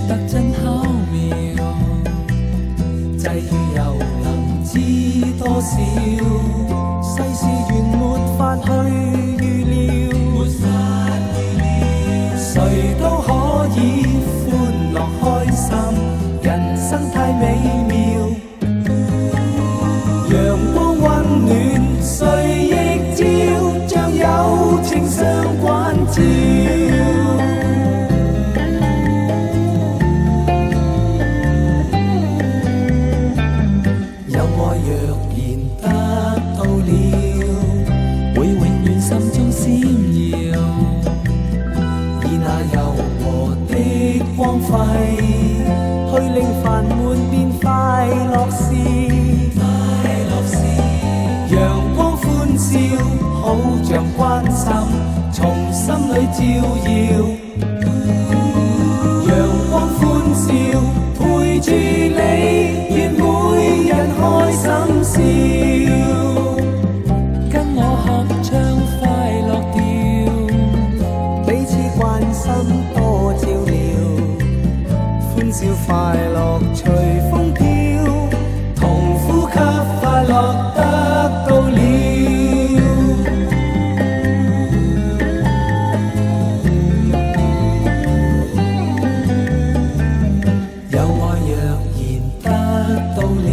得真巧妙，际遇又能知多少？世事原没法去预料，谁都可以欢乐开心，人生太美妙。阳光温暖，谁亦照，像友情相关照。有爱若然得到了，会永远心中闪耀。以那柔和的光辉，去令烦闷变快乐事。阳光欢笑，好像关心，从心里照耀。阳光欢笑，陪住你，愿每日开心笑。跟我合唱快乐调，彼此关心多照料，欢笑快乐随风飘，同呼吸快乐得到了。有爱若然得到了，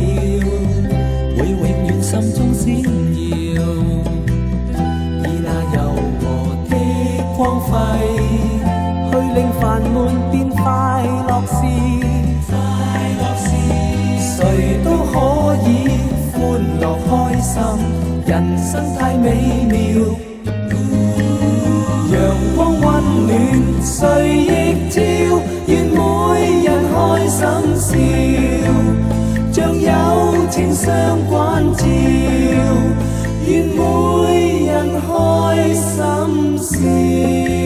会永远心中闪耀。以那柔和的光辉，去令烦闷变快乐事。谁都可以欢乐开心，人生太美妙。阳光温暖，谁亦照，愿每人开心笑，像友情相关照，愿每人开心笑。